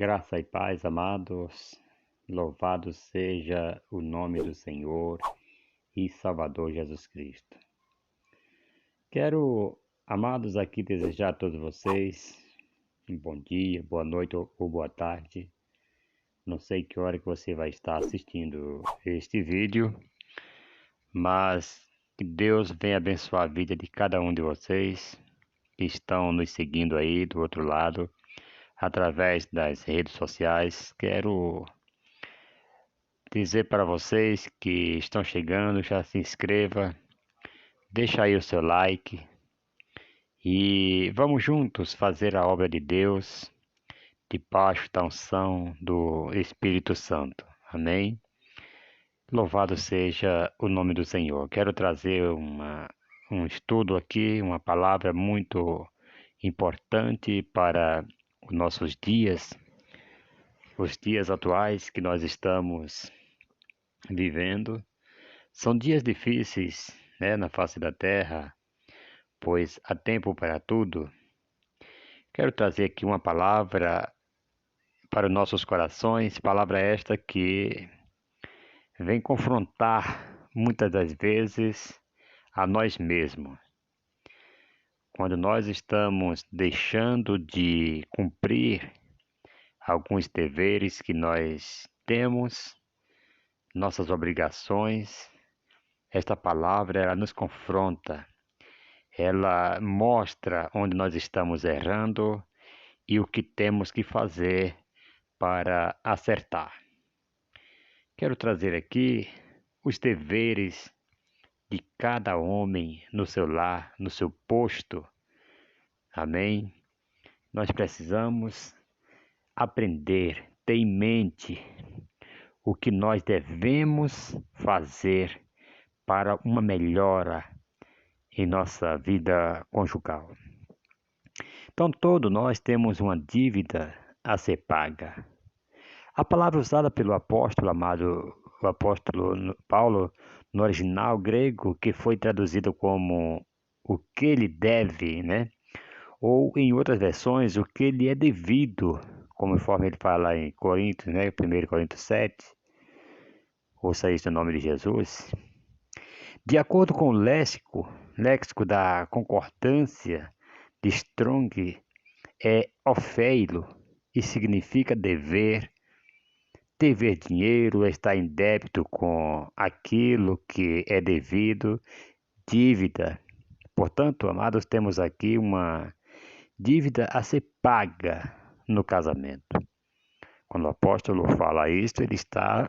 Graça e paz, amados. Louvado seja o nome do Senhor e Salvador Jesus Cristo. Quero, amados, aqui desejar a todos vocês um bom dia, boa noite ou boa tarde. Não sei que hora que você vai estar assistindo este vídeo, mas que Deus venha abençoar a vida de cada um de vocês que estão nos seguindo aí do outro lado, através das redes sociais. Quero dizer para vocês que estão chegando, já se inscreva, deixa aí o seu like e vamos juntos fazer a obra de Deus debaixo da unção do Espírito Santo. Amém? Louvado seja o nome do Senhor. Quero trazer um estudo aqui, uma palavra muito importante para os nossos dias, os dias atuais que nós estamos vivendo. São dias difíceis, né, na face da terra, pois há tempo para tudo. Quero trazer aqui uma palavra para os nossos corações, palavra esta que vem confrontar muitas das vezes a nós mesmos. Quando nós estamos deixando de cumprir alguns deveres que nós temos, nossas obrigações, esta palavra ela nos confronta. Ela mostra onde nós estamos errando e o que temos que fazer para acertar. Quero trazer aqui os deveres de cada homem no seu lar, no seu posto. Amém? Nós precisamos aprender, ter em mente o que nós devemos fazer para uma melhora em nossa vida conjugal. Então, todos nós temos uma dívida a ser paga. A palavra usada pelo apóstolo, amado, o apóstolo Paulo, no original grego, que foi traduzido como o que lhe deve, né? Ou em outras versões, o que lhe é devido, conforme ele fala em Coríntios, né? 1 Coríntios 7. Ouça isso em nome de Jesus. De acordo com o léxico da concordância de Strong, é ofeilo e significa dever dinheiro, estar em débito com aquilo que é devido, dívida. Portanto, amados, temos aqui uma dívida a ser paga no casamento. Quando o apóstolo fala isso, ele está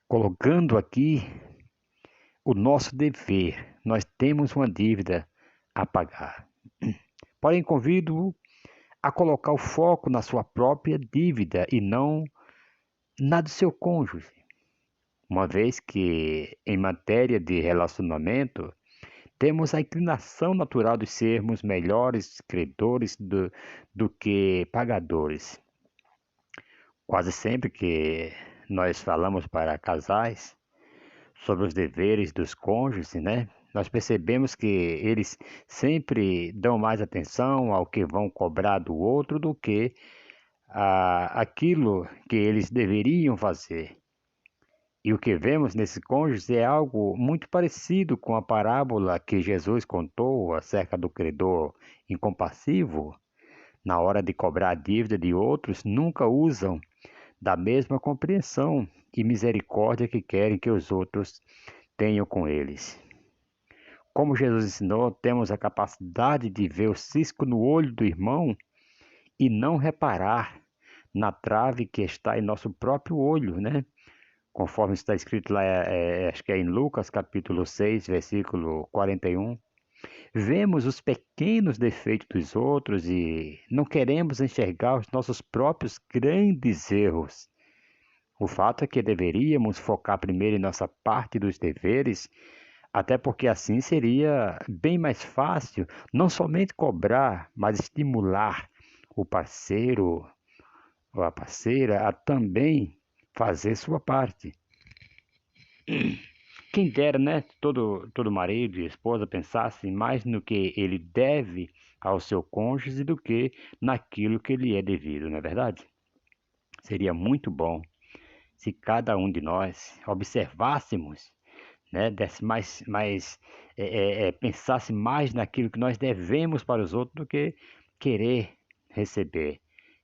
colocando aqui o nosso dever. Nós temos uma dívida a pagar. Porém, convido-o a colocar o foco na sua própria dívida e não na do seu cônjuge. Uma vez que, em matéria de relacionamento, temos a inclinação natural de sermos melhores credores do que pagadores. Quase sempre que nós falamos para casais sobre os deveres dos cônjuges, né? Nós percebemos que eles sempre dão mais atenção ao que vão cobrar do outro do que aquilo que eles deveriam fazer. E o que vemos nesse cônjuge é algo muito parecido com a parábola que Jesus contou acerca do credor incompassivo. Na hora de cobrar a dívida de outros, nunca usam da mesma compreensão e misericórdia que querem que os outros tenham com eles. Como Jesus ensinou, temos a capacidade de ver o cisco no olho do irmão e não reparar na trave que está em nosso próprio olho, né? Conforme está escrito lá, acho que é em Lucas capítulo 6, versículo 41. Vemos os pequenos defeitos dos outros e não queremos enxergar os nossos próprios grandes erros. O fato é que deveríamos focar primeiro em nossa parte dos deveres, até porque assim seria bem mais fácil não somente cobrar, mas estimular o parceiro ou a parceira a também fazer sua parte. Quem dera, né? Todo marido e esposa pensassem mais no que ele deve ao seu cônjuge do que naquilo que lhe é devido, não é verdade? Seria muito bom se cada um de nós observássemos, né, pensasse mais naquilo que nós devemos para os outros do que querer receber.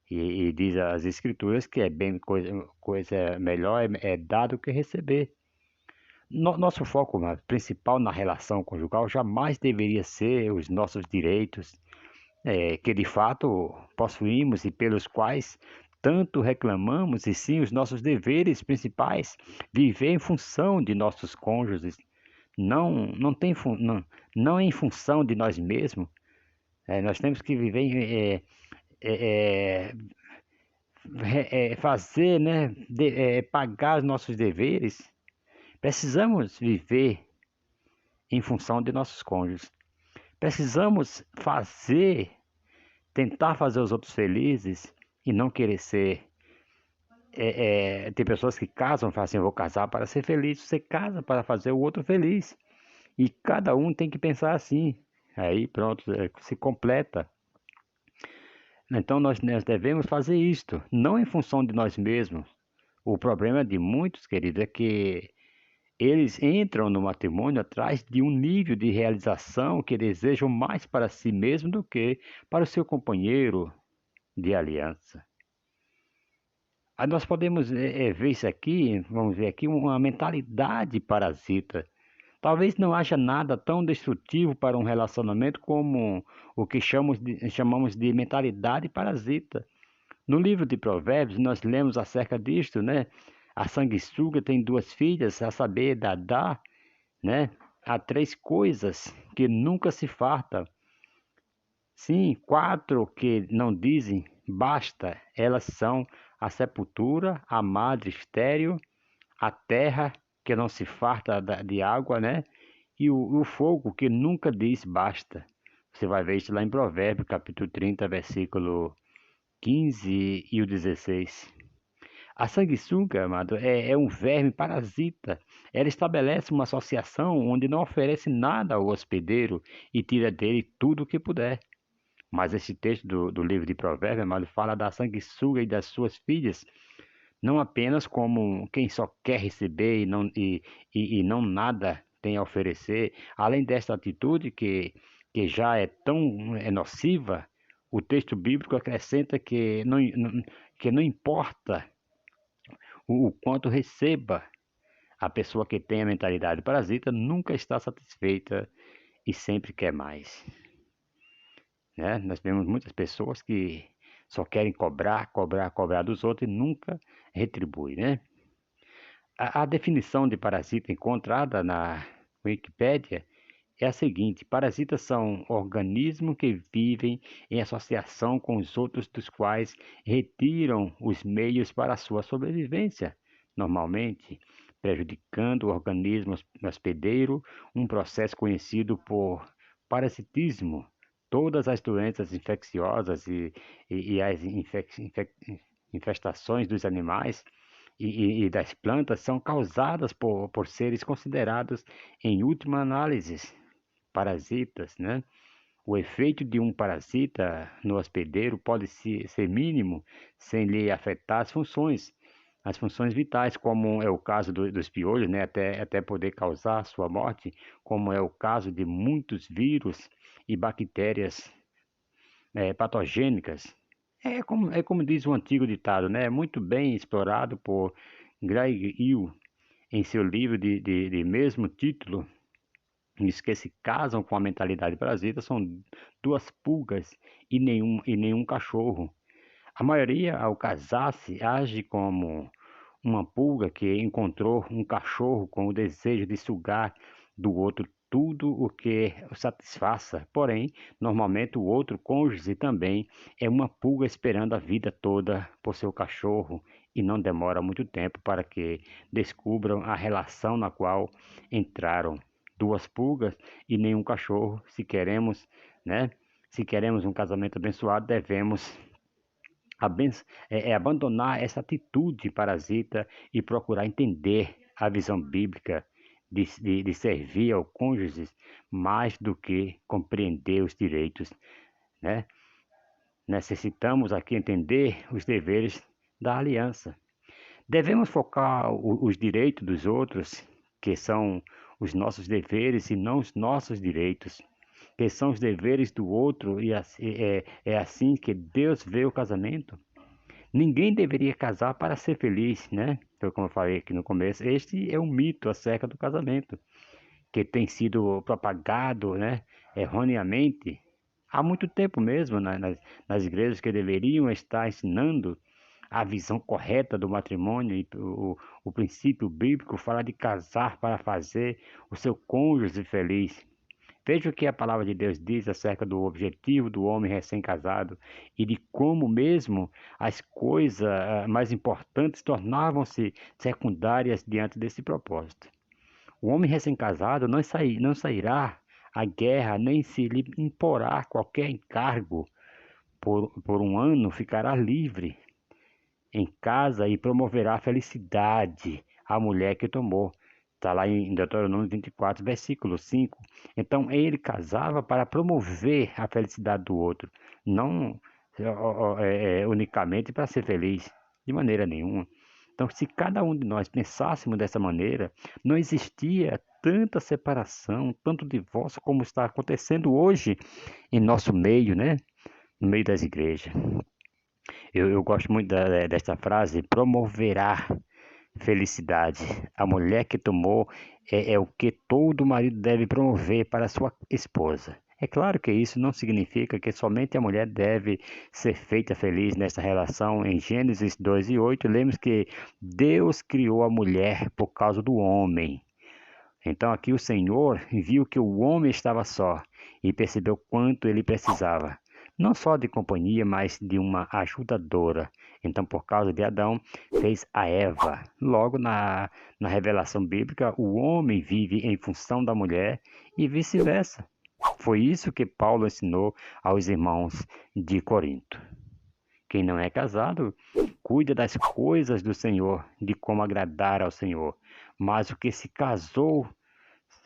E diz as Escrituras que é bem coisa melhor é dar do que receber. Nosso foco principal na relação conjugal jamais deveria ser os nossos direitos, que de fato possuímos e pelos quais tanto reclamamos, e sim os nossos deveres principais, viver em função de nossos cônjuges, não, não em função de nós mesmos. Nós temos que viver, é, fazer, né, pagar os nossos deveres. Precisamos viver em função de nossos cônjuges. Precisamos tentar fazer os outros felizes e não querer ser. Tem pessoas que casam e falam assim: eu vou casar para ser feliz. Você casa para fazer o outro feliz. E cada um tem que pensar assim. Aí pronto, se completa. Então nós devemos fazer isto, não em função de nós mesmos. O problema de muitos, queridos, é que eles entram no matrimônio atrás de um nível de realização que desejam mais para si mesmo do que para o seu companheiro de aliança. Aí nós podemos ver isso aqui, vamos ver aqui, uma mentalidade parasita. Talvez não haja nada tão destrutivo para um relacionamento como o que chamamos de mentalidade parasita. No livro de Provérbios, nós lemos acerca disto, né? A sanguessuga tem duas filhas, a saber, Dadá, né? Há três coisas que nunca se farta. Sim, quatro que não dizem basta. Elas são a sepultura, a madre estéril, a terra que não se farta de água, né? E o fogo que nunca diz basta. Você vai ver isso lá em Provérbios, capítulo 30, versículo 15 e o 16. A sanguessuga, amado, é um verme parasita. Ela estabelece uma associação onde não oferece nada ao hospedeiro e tira dele tudo o que puder. Mas esse texto do livro de Provérbios, amado, fala da sanguessuga e das suas filhas, não apenas como quem só quer receber e não nada tem a oferecer. Além desta atitude que já é tão nociva, o texto bíblico acrescenta que não importa o quanto receba, a pessoa que tem a mentalidade parasita nunca está satisfeita e sempre quer mais. Né? Nós vemos muitas pessoas que só querem cobrar dos outros e nunca retribuem, né? A definição de parasita encontrada na Wikipédia é a seguinte: parasitas são organismos que vivem em associação com os outros, dos quais retiram os meios para a sua sobrevivência, normalmente prejudicando o organismo hospedeiro, um processo conhecido por parasitismo. Todas as doenças infecciosas e as infestações dos animais e das plantas são causadas por seres considerados, em última análise, parasitas, né? O efeito de um parasita no hospedeiro pode ser mínimo, sem lhe afetar as funções vitais, como é o caso dos piolhos, né? Até poder causar sua morte, como é o caso de muitos vírus e bactérias patogênicas. É como diz o antigo ditado, né? Muito bem explorado por Greg Hill em seu livro de mesmo título. Diz que se casam com a mentalidade parasita são duas pulgas e nenhum cachorro. A maioria, ao casar-se, age como uma pulga que encontrou um cachorro com o desejo de sugar do outro tudo o que o satisfaça. Porém, normalmente o outro cônjuge também é uma pulga esperando a vida toda por seu cachorro e não demora muito tempo para que descubram a relação na qual entraram. Duas pulgas e nenhum cachorro. Se queremos, né? Se queremos um casamento abençoado, devemos abandonar essa atitude parasita e procurar entender a visão bíblica de servir ao cônjuge mais do que compreender os direitos, né? Necessitamos aqui entender os deveres da aliança. Devemos focar os direitos dos outros, que são os nossos deveres e não os nossos direitos, que são os deveres do outro, e é assim que Deus vê o casamento. Ninguém deveria casar para ser feliz, né? Então, como eu falei aqui no começo, este é um mito acerca do casamento, que tem sido propagado, né, erroneamente há muito tempo mesmo nas igrejas que deveriam estar ensinando a visão correta do matrimônio e o princípio bíblico fala de casar para fazer o seu cônjuge feliz. Veja o que a palavra de Deus diz acerca do objetivo do homem recém-casado e de como mesmo as coisas mais importantes tornavam-se secundárias diante desse propósito. O homem recém-casado não sairá à guerra, nem se lhe imporá qualquer encargo. Por um ano ficará livre em casa e promoverá felicidade à mulher que tomou. Está lá em Deuteronômio 24, versículo 5. Então ele casava para promover a felicidade do outro, não unicamente para ser feliz, de maneira nenhuma. Então, se cada um de nós pensássemos dessa maneira, não existia tanta separação, tanto divórcio como está acontecendo hoje em nosso meio, né? No meio das igrejas. Eu gosto muito desta frase, promoverá felicidade. A mulher que tomou é o que todo marido deve promover para sua esposa. É claro que isso não significa que somente a mulher deve ser feita feliz nessa relação. Em Gênesis 2:8, lemos que Deus criou a mulher por causa do homem. Então aqui o Senhor viu que o homem estava só e percebeu quanto ele precisava, não só de companhia, mas de uma ajudadora. Então, por causa de Adão, fez a Eva. Logo na revelação bíblica, o homem vive em função da mulher e vice-versa. Foi isso que Paulo ensinou aos irmãos de Corinto. Quem não é casado, cuida das coisas do Senhor, de como agradar ao Senhor. Mas o que se casou,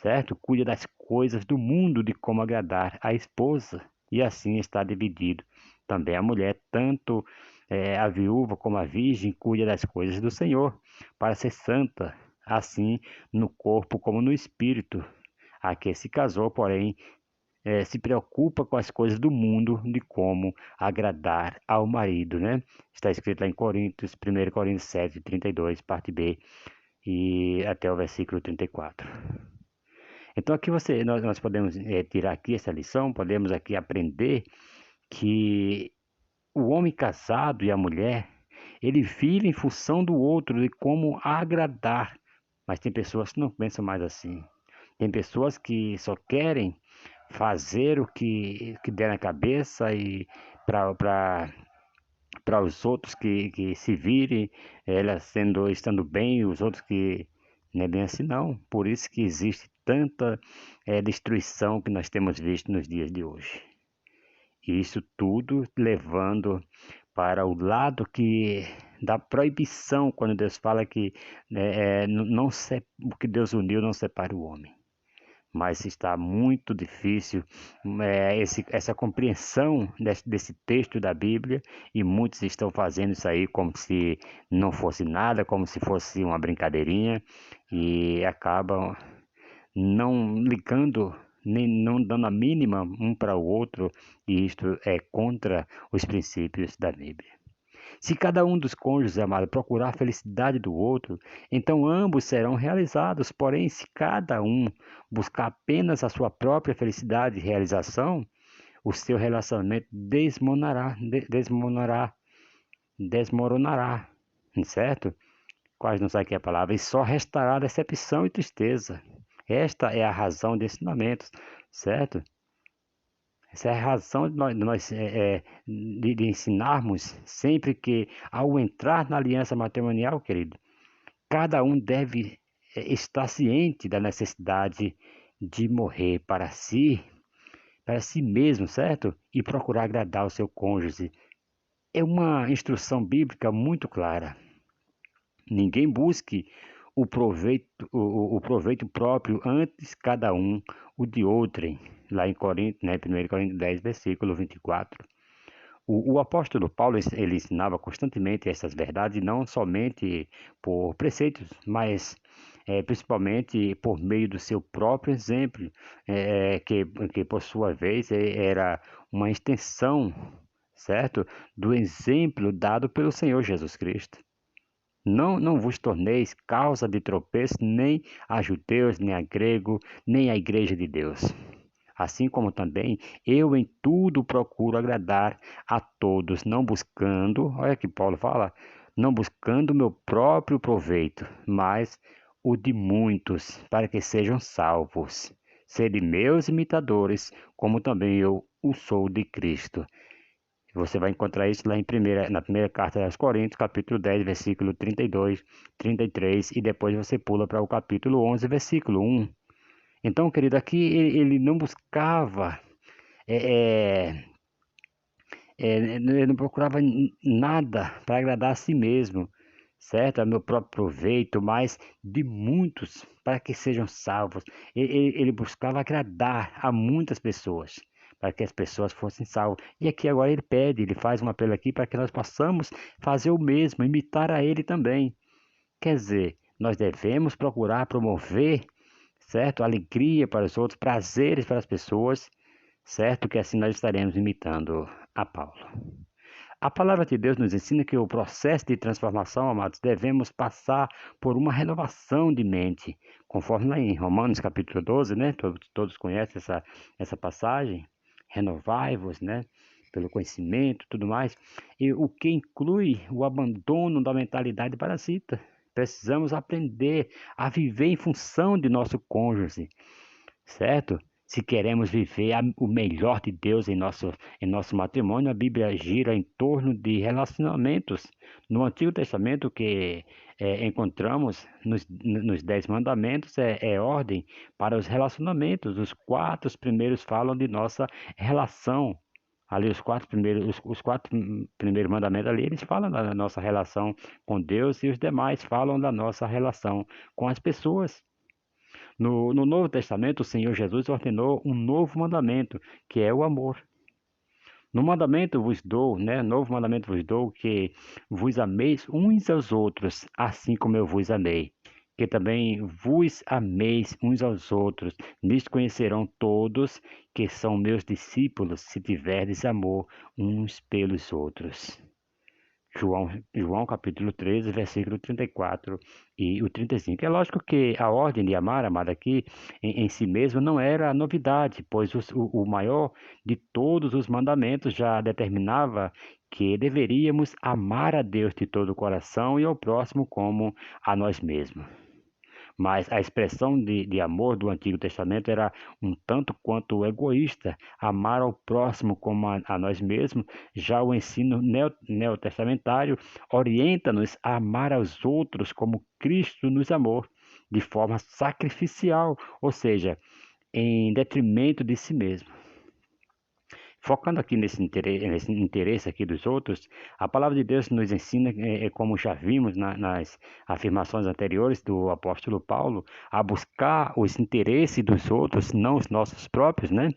certo? Cuida das coisas do mundo, de como agradar a esposa. E assim está dividido. Também a mulher, tanto a viúva como a virgem, cuida das coisas do Senhor, para ser santa, assim no corpo como no espírito. A que se casou, porém, se preocupa com as coisas do mundo, de como agradar ao marido, né? Está escrito lá em Coríntios, 1 Coríntios 7, 32, parte B, e até o versículo 34. Então aqui nós podemos tirar aqui essa lição, podemos aqui aprender que o homem casado e a mulher, ele vive em função do outro, de como agradar. Mas tem pessoas que não pensam mais assim. Tem pessoas que só querem fazer o que der na cabeça e para os outros que se virem, ela estando bem, os outros que não é bem assim não. Por isso que existe tanta destruição que nós temos visto nos dias de hoje. E isso tudo levando para o lado que da proibição, quando Deus fala que não o que Deus uniu não separa o homem. Mas está muito difícil essa compreensão desse texto da Bíblia, e muitos estão fazendo isso aí como se não fosse nada, como se fosse uma brincadeirinha, e acabam não ligando, nem não dando a mínima um para o outro, e isto é contra os princípios da Bíblia. Se cada um dos cônjuges, amado, procurar a felicidade do outro, então ambos serão realizados. Porém, se cada um buscar apenas a sua própria felicidade e realização, o seu relacionamento desmoronará, certo? Quase não sabe aqui a palavra, e só restará decepção e tristeza. Esta é a razão de ensinamentos, certo? Essa é a razão de ensinarmos sempre que, ao entrar na aliança matrimonial, querido, cada um deve estar ciente da necessidade de morrer para si mesmo, certo? E procurar agradar o seu cônjuge. É uma instrução bíblica muito clara. Ninguém busque o proveito próprio, antes cada um o de outrem. Lá em Coríntios, né, 1 Coríntios 10, versículo 24. O apóstolo Paulo, ele ensinava constantemente essas verdades, não somente por preceitos, mas principalmente por meio do seu próprio exemplo, que por sua vez era uma extensão, certo, do exemplo dado pelo Senhor Jesus Cristo. Não vos torneis causa de tropeço nem a judeus, nem a grego, nem a igreja de Deus. Assim como também eu em tudo procuro agradar a todos, não buscando, olha que Paulo fala, não buscando o meu próprio proveito, mas o de muitos, para que sejam salvos. Sede meus imitadores, como também eu o sou de Cristo. Você vai encontrar isso lá na primeira carta aos Coríntios, capítulo 10, versículo 32, 33, e depois você pula para o capítulo 11, versículo 1. Então, querido, aqui ele não buscava, é, é, ele não procurava nada para agradar a si mesmo, certo? A meu próprio proveito, mas de muitos para que sejam salvos. Ele buscava agradar a muitas pessoas, para que as pessoas fossem salvas. E aqui agora ele pede, ele faz um apelo aqui para que nós possamos fazer o mesmo, imitar a ele também. Quer dizer, nós devemos procurar promover, certo? Alegria para os outros, prazeres para as pessoas, certo? Que assim nós estaremos imitando a Paulo. A palavra de Deus nos ensina que o processo de transformação, amados, devemos passar por uma renovação de mente, conforme lá em Romanos capítulo 12, né? Todos conhecem essa passagem. Renovai-vos, né? Pelo conhecimento, tudo mais. E o que inclui o abandono da mentalidade parasita. Precisamos aprender a viver em função de nosso cônjuge, certo? Se queremos viver o melhor de Deus em nosso matrimônio, a Bíblia gira em torno de relacionamentos. No Antigo Testamento, que encontramos nos Dez Mandamentos, é ordem para os relacionamentos. Os quatro primeiros falam de nossa relação. Ali os quatro primeiros mandamentos ali, eles falam da nossa relação com Deus e os demais falam da nossa relação com as pessoas. No Novo Testamento, o Senhor Jesus ordenou um novo mandamento, que é o amor. No mandamento vos dou, né? Novo mandamento vos dou, que vos ameis uns aos outros, assim como eu vos amei. Que também vos ameis uns aos outros. Nisto conhecerão todos que são meus discípulos, se tiverdes amor uns pelos outros. João capítulo 13, versículo 34 e o 35. É lógico que a ordem de amar, amada, aqui em si mesmo não era novidade, pois o maior de todos os mandamentos já determinava que deveríamos amar a Deus de todo o coração e ao próximo como a nós mesmos. Mas a expressão de amor do Antigo Testamento era um tanto quanto egoísta, amar ao próximo como a nós mesmos. Já o ensino neotestamentário orienta-nos a amar aos outros como Cristo nos amou, de forma sacrificial, ou seja, em detrimento de si mesmo. Focando aqui nesse interesse aqui dos outros, a palavra de Deus nos ensina, como já vimos nas afirmações anteriores do apóstolo Paulo, a buscar os interesses dos outros, não os nossos próprios, né?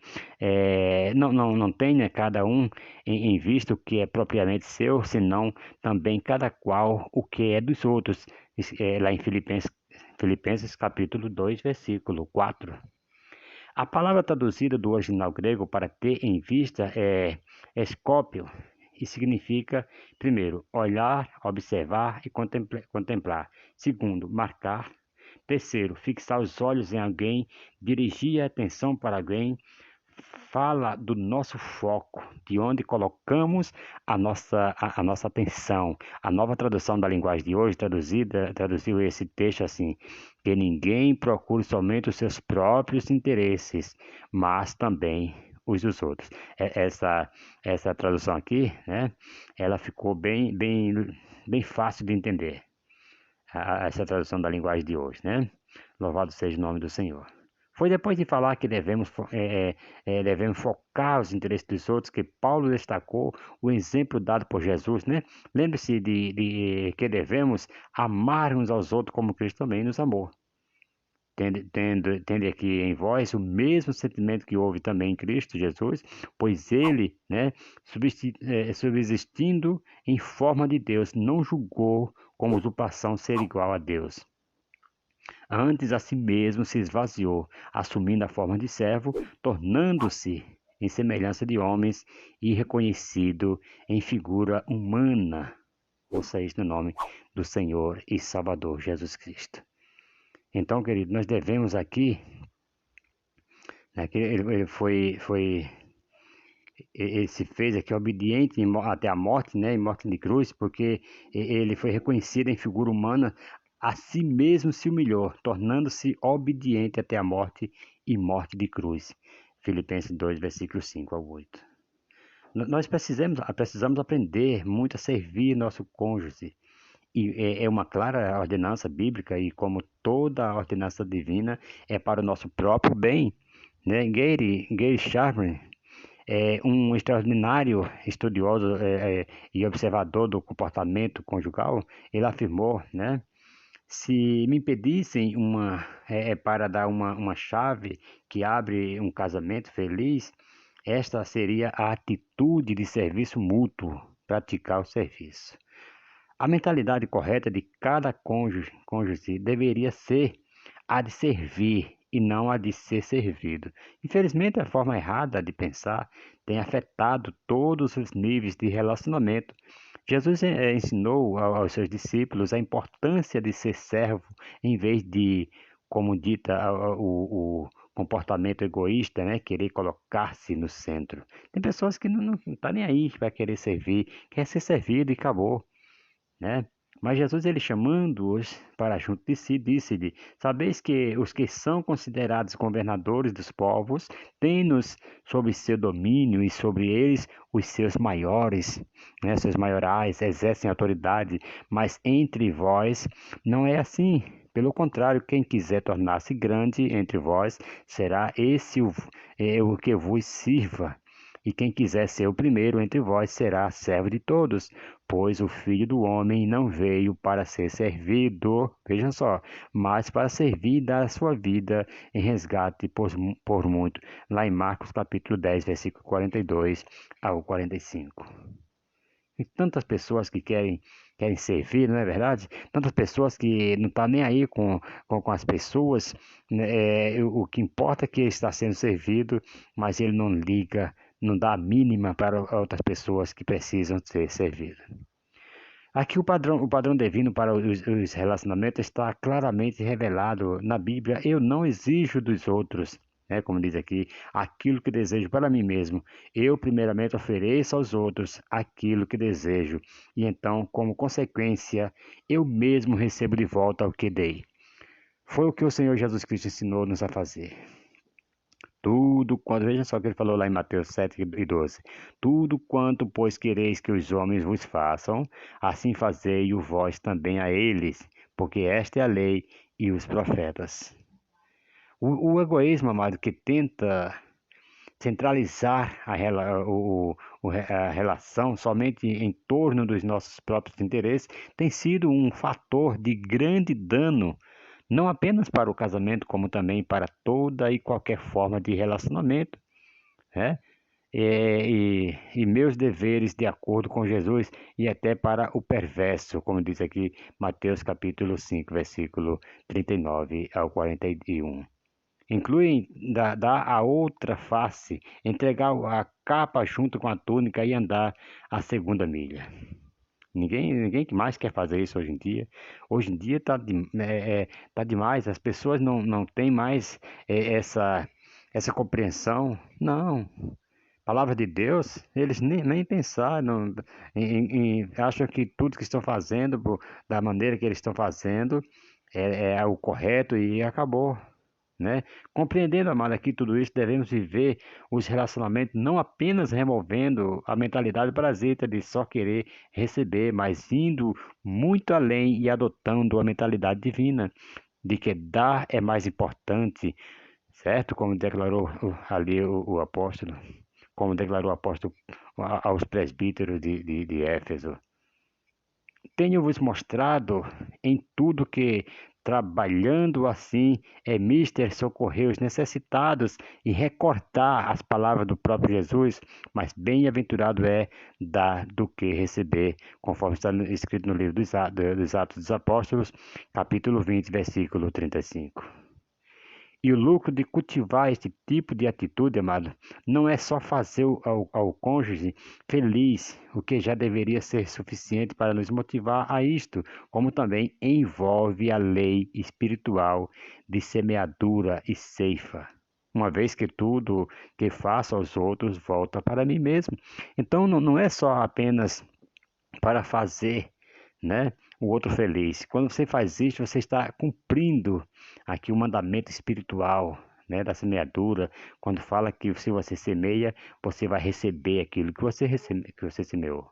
Não tenha cada um em vista o que é propriamente seu, senão também cada qual o que é dos outros. Lá em Filipenses capítulo 2, versículo 4. A palavra traduzida do original grego para ter em vista é escópio e significa, primeiro, olhar, observar e contemplar. Segundo, marcar. Terceiro, fixar os olhos em alguém, dirigir a atenção para alguém. Fala do nosso foco, de onde colocamos a nossa atenção. A nova tradução da linguagem de hoje traduziu esse texto assim: que ninguém procure somente os seus próprios interesses, mas também os dos outros. Essa tradução aqui, né, ela ficou bem fácil de entender, essa tradução da linguagem de hoje, né? Louvado seja o nome do Senhor. Foi depois de falar que devemos focar os interesses dos outros que Paulo destacou o exemplo dado por Jesus, né? Lembre-se de que devemos amar uns aos outros como Cristo também nos amou. tende aqui em vós o mesmo sentimento que houve também em Cristo Jesus, pois ele, né, subsistindo em forma de Deus, não julgou como usurpação ser igual a Deus. Antes a si mesmo se esvaziou, assumindo a forma de servo, tornando-se em semelhança de homens e reconhecido em figura humana. Ouça isso no nome do Senhor e Salvador Jesus Cristo. Então, querido, nós devemos aqui, né, que ele se fez aqui obediente até a morte, né, em morte de cruz, porque ele foi reconhecido em figura humana, a si mesmo se humilhou, tornando-se obediente até a morte e morte de cruz. Filipenses 2, versículos 5 ao 8. Nós precisamos aprender muito a servir nosso cônjuge. E é uma clara ordenança bíblica, e como toda ordenança divina, é para o nosso próprio bem. Né? Gary Chapman é um extraordinário estudioso e observador do comportamento conjugal. Ele afirmou, né? Se me pedissem para dar uma chave que abre um casamento feliz, esta seria a atitude de serviço mútuo, praticar o serviço. A mentalidade correta de cada cônjuge deveria ser a de servir e não a de ser servido. Infelizmente, a forma errada de pensar tem afetado todos os níveis de relacionamento. Jesus ensinou aos seus discípulos a importância de ser servo em vez de, como dita, o comportamento egoísta, né? Querer colocar-se no centro. Tem pessoas que não tá nem aí para querer servir, quer ser servido e acabou, né? Mas Jesus, ele chamando-os para junto de si, disse-lhe: Sabeis que os que são considerados governadores dos povos têm-nos sob seu domínio, e sobre eles os seus maiores, né, seus maiorais, exercem autoridade, mas entre vós não é assim. Pelo contrário, quem quiser tornar-se grande entre vós, será esse o que vos sirva. E quem quiser ser o primeiro entre vós será servo de todos, pois o Filho do Homem não veio para ser servido, vejam só, mas para servir e dar a sua vida em resgate por muito. Lá em Marcos capítulo 10, versículo 42 ao 45. E tantas pessoas que querem servir, não é verdade? Tantas pessoas que não estão nem aí com as pessoas, né? O que importa é que ele está sendo servido, mas ele não liga, não dá a mínima para outras pessoas que precisam ser servidas. Aqui o padrão divino para os relacionamentos está claramente revelado na Bíblia. Eu não exijo dos outros, né, como diz aqui, aquilo que desejo para mim mesmo. Eu primeiramente ofereço aos outros aquilo que desejo. E então, como consequência, eu mesmo recebo de volta o que dei. Foi o que o Senhor Jesus Cristo ensinou-nos a fazer. Tudo quanto, veja só o que ele falou lá em Mateus 7 e 12. Tudo quanto, pois, quereis que os homens vos façam, assim fazei-o vós também a eles, porque esta é a lei e os profetas. O egoísmo, amado, que tenta centralizar a relação somente em torno dos nossos próprios interesses, tem sido um fator de grande dano, não apenas para o casamento, como também para toda e qualquer forma de relacionamento, né? E meus deveres de acordo com Jesus, e até para o perverso, como diz aqui Mateus capítulo 5, versículo 39 ao 41. Incluem dar a outra face, entregar a capa junto com a túnica e andar a segunda milha. Ninguém que mais quer fazer isso hoje em dia. Hoje em dia tá demais, as pessoas não têm mais essa compreensão. Não. Palavra de Deus, eles nem pensar, acham que tudo que estão fazendo, da maneira que eles estão fazendo, é o correto e acabou, né? Compreendendo, amado, aqui tudo isso, devemos viver os relacionamentos não apenas removendo a mentalidade parasita de só querer receber, mas indo muito além e adotando a mentalidade divina de que dar é mais importante, certo? Como declarou ali o apóstolo, como declarou o apóstolo aos presbíteros de Éfeso. Tenho-vos mostrado em tudo que Trabalhando assim, é mister socorrer os necessitados e recortar as palavras do próprio Jesus, mas bem-aventurado é dar do que receber, conforme está escrito no livro dos Atos dos Apóstolos, capítulo 20, versículo 35. E o lucro de cultivar este tipo de atitude, amado, não é só fazer ao cônjuge feliz, o que já deveria ser suficiente para nos motivar a isto, como também envolve a lei espiritual de semeadura e ceifa. Uma vez que tudo que faço aos outros volta para mim mesmo. Então não é só apenas para fazer, né, o outro feliz. Quando você faz isso, você está cumprindo aqui o mandamento espiritual, né, da semeadura, quando fala que se você semeia, você vai receber aquilo que você semeou.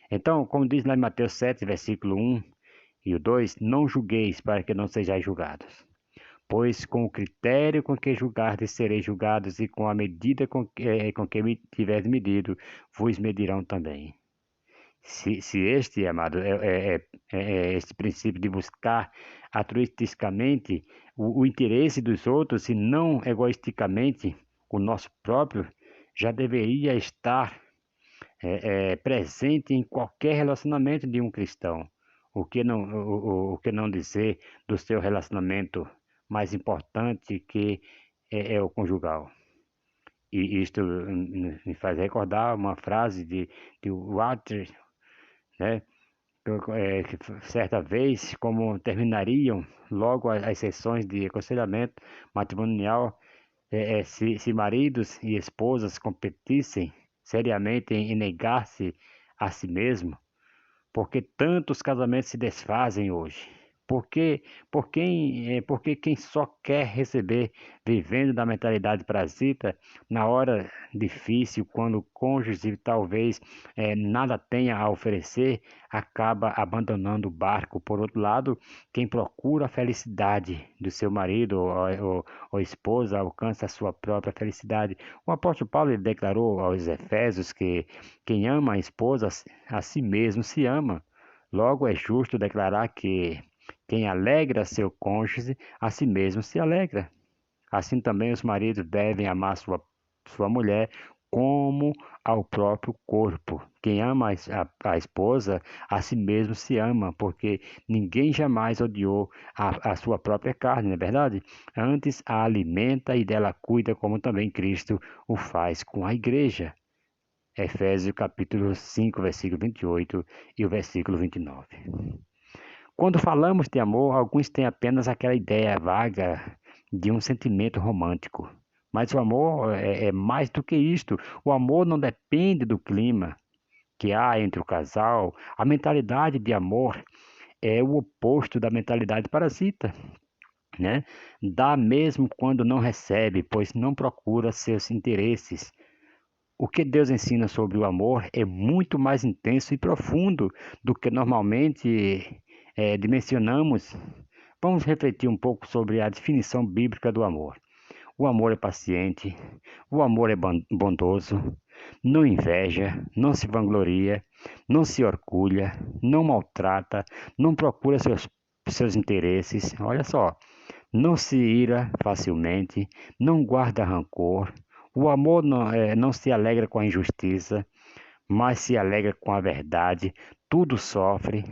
Então, como diz lá em Mateus 7, versículo 1 e o 2, não julgueis para que não sejais julgados. Pois com o critério com que julgardes sereis julgados, e com a medida com que tiveres medido, vos medirão também. Se este, amado, este princípio de buscar altruisticamente o interesse dos outros e não egoisticamente o nosso próprio, já deveria estar presente em qualquer relacionamento de um cristão. O que não dizer do seu relacionamento mais importante, que é o conjugal. E isto me faz recordar uma frase de Walter, né? Que certa vez, como terminariam logo as sessões de aconselhamento matrimonial, se maridos e esposas competissem seriamente em negar-se a si mesmo, porque tantos casamentos se desfazem hoje? Porque quem só quer receber, vivendo da mentalidade parasita, na hora difícil, quando o cônjuge talvez nada tenha a oferecer, acaba abandonando o barco. Por outro lado, quem procura a felicidade do seu marido ou esposa alcança a sua própria felicidade. O apóstolo Paulo ele declarou aos Efésios que quem ama a esposa a si mesmo se ama. Logo é justo declarar que quem alegra seu cônjuge, a si mesmo se alegra. Assim também os maridos devem amar sua mulher como ao próprio corpo. Quem ama a esposa, a si mesmo se ama, porque ninguém jamais odiou a sua própria carne, não é verdade? Antes a alimenta e dela cuida, como também Cristo o faz com a igreja. Efésios capítulo 5, versículo 28 e o versículo 29. Quando falamos de amor, alguns têm apenas aquela ideia vaga de um sentimento romântico. Mas o amor é mais do que isto. O amor não depende do clima que há entre o casal. A mentalidade de amor é o oposto da mentalidade parasita, né? Dá mesmo quando não recebe, pois não procura seus interesses. O que Deus ensina sobre o amor é muito mais intenso e profundo do que normalmente dimensionamos. Vamos refletir um pouco sobre a definição bíblica do amor. O amor é paciente, o amor é bondoso, não inveja, não se vangloria, não se orgulha, não maltrata, não procura seus interesses. Olha só, não se ira facilmente, não guarda rancor. O amor não se alegra com a injustiça, mas se alegra com a verdade. Tudo sofre,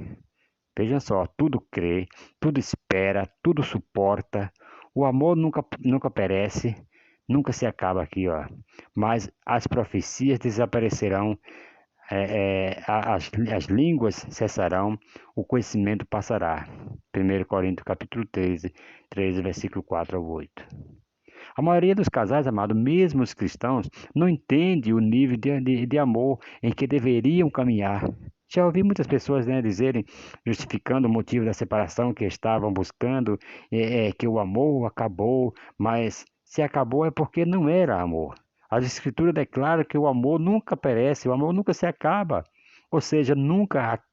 veja só, tudo crê, tudo espera, tudo suporta. O amor nunca perece, nunca se acaba aqui, ó. Mas as profecias desaparecerão, as línguas cessarão, o conhecimento passará. 1 Coríntios capítulo 13, versículo 4 ao 8. A maioria dos casais, amado, mesmo os cristãos, não entende o nível de amor em que deveriam caminhar. Já ouvi muitas pessoas, né, dizerem, justificando o motivo da separação, que estavam buscando, que o amor acabou, mas se acabou é porque não era amor. As Escrituras declaram que o amor nunca perece, o amor nunca se acaba. Ou seja, nunca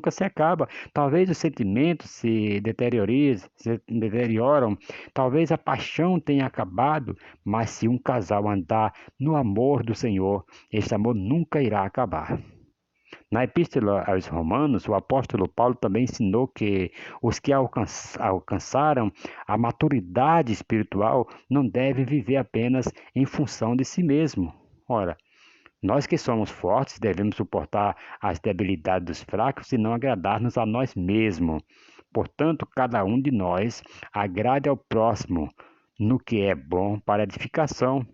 se acaba. Talvez os sentimentos se deterioram, talvez a paixão tenha acabado, mas se um casal andar no amor do Senhor, esse amor nunca irá acabar. Na Epístola aos Romanos, o apóstolo Paulo também ensinou que os que alcançaram a maturidade espiritual não devem viver apenas em função de si mesmo. Ora, nós que somos fortes devemos suportar as debilidades dos fracos e não agradar-nos a nós mesmos. Portanto, cada um de nós agrade ao próximo no que é bom para edificação.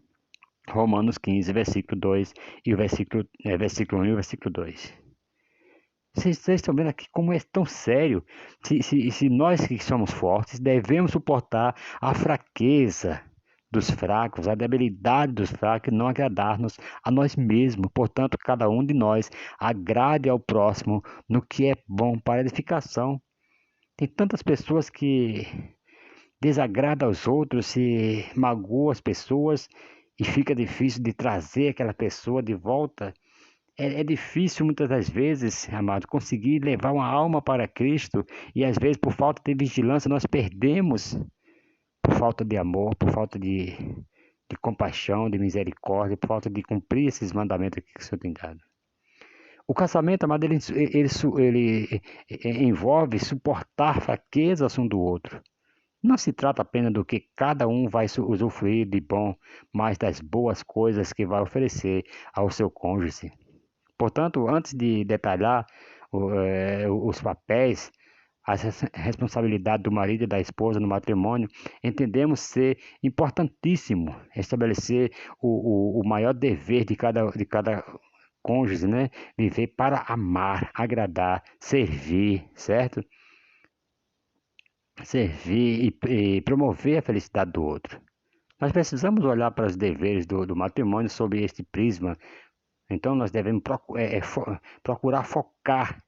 Romanos 15, versículo 2 e o versículo 1 e o versículo 2. Vocês estão vendo aqui como é tão sério? Se nós que somos fortes devemos suportar a fraqueza dos fracos, a debilidade dos fracos, e não agradar-nos a nós mesmos. Portanto, cada um de nós agrade ao próximo no que é bom para edificação. Tem tantas pessoas que desagradam aos outros, se magoam as pessoas e fica difícil de trazer aquela pessoa de volta. É difícil muitas das vezes, amado, conseguir levar uma alma para Cristo e às vezes por falta de vigilância nós perdemos, por falta de amor, por falta de compaixão, de misericórdia, por falta de cumprir esses mandamentos que o Senhor tem dado. O casamento, amado, ele envolve suportar fraquezas um do outro. Não se trata apenas do que cada um vai usufruir de bom, mas das boas coisas que vai oferecer ao seu cônjuge. Portanto, antes de detalhar os papéis, as responsabilidades do marido e da esposa no matrimônio, entendemos ser importantíssimo estabelecer o maior dever de cada cônjuge, né? Viver para amar, agradar, servir, certo? Servir e promover a felicidade do outro. Nós precisamos olhar para os deveres do matrimônio sob este prisma. Então, nós devemos procurar focar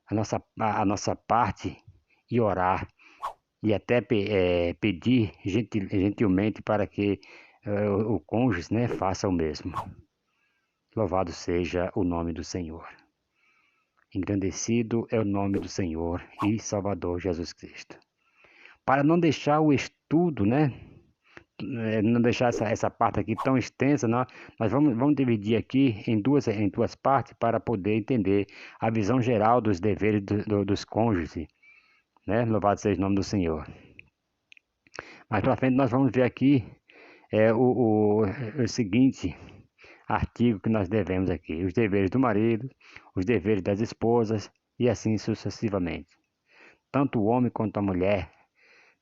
a nossa parte e orar, e até pedir gentilmente para que o cônjuge, né, faça o mesmo. Louvado seja o nome do Senhor. Engrandecido é o nome do Senhor e Salvador Jesus Cristo. Para não deixar o estudo, né, não deixar essa parte aqui tão extensa, nós vamos dividir aqui em duas partes para poder entender a visão geral dos deveres dos cônjuges, né? Louvado seja o nome do Senhor. Mais para frente nós vamos ver aqui o seguinte artigo que nós devemos aqui: os deveres do marido, os deveres das esposas e assim sucessivamente. Tanto o homem quanto a mulher,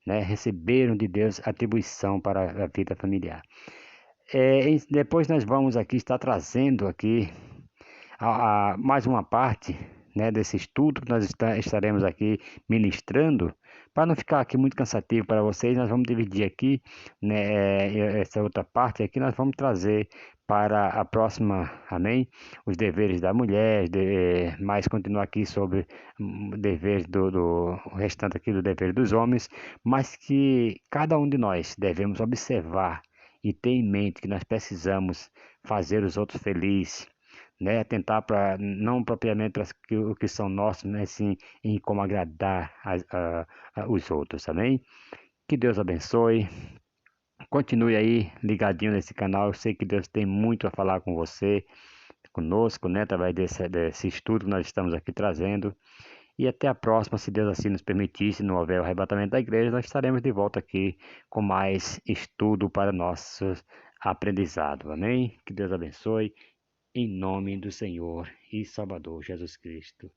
né, receberam de Deus atribuição para a vida familiar. Depois nós vamos aqui estar trazendo aqui mais uma parte, né, desse estudo que nós estaremos aqui ministrando. Para não ficar aqui muito cansativo para vocês, nós vamos dividir aqui, né, essa outra parte aqui nós vamos trazer para a próxima, amém? Os deveres da mulher, mais continuar aqui sobre deveres o restante aqui do dever dos homens, mas que cada um de nós devemos observar e ter em mente que nós precisamos fazer os outros felizes, né? Atentar para não propriamente para o que são nossos, mas sim em como agradar os outros, amém? Que Deus abençoe. Continue aí ligadinho nesse canal. Eu sei que Deus tem muito a falar com você, conosco, né? Através desse estudo que nós estamos aqui trazendo. E até a próxima, se Deus assim nos permitir, se não houver o arrebatamento da igreja, nós estaremos de volta aqui com mais estudo para nosso aprendizado. Amém? Que Deus abençoe. Em nome do Senhor e Salvador Jesus Cristo.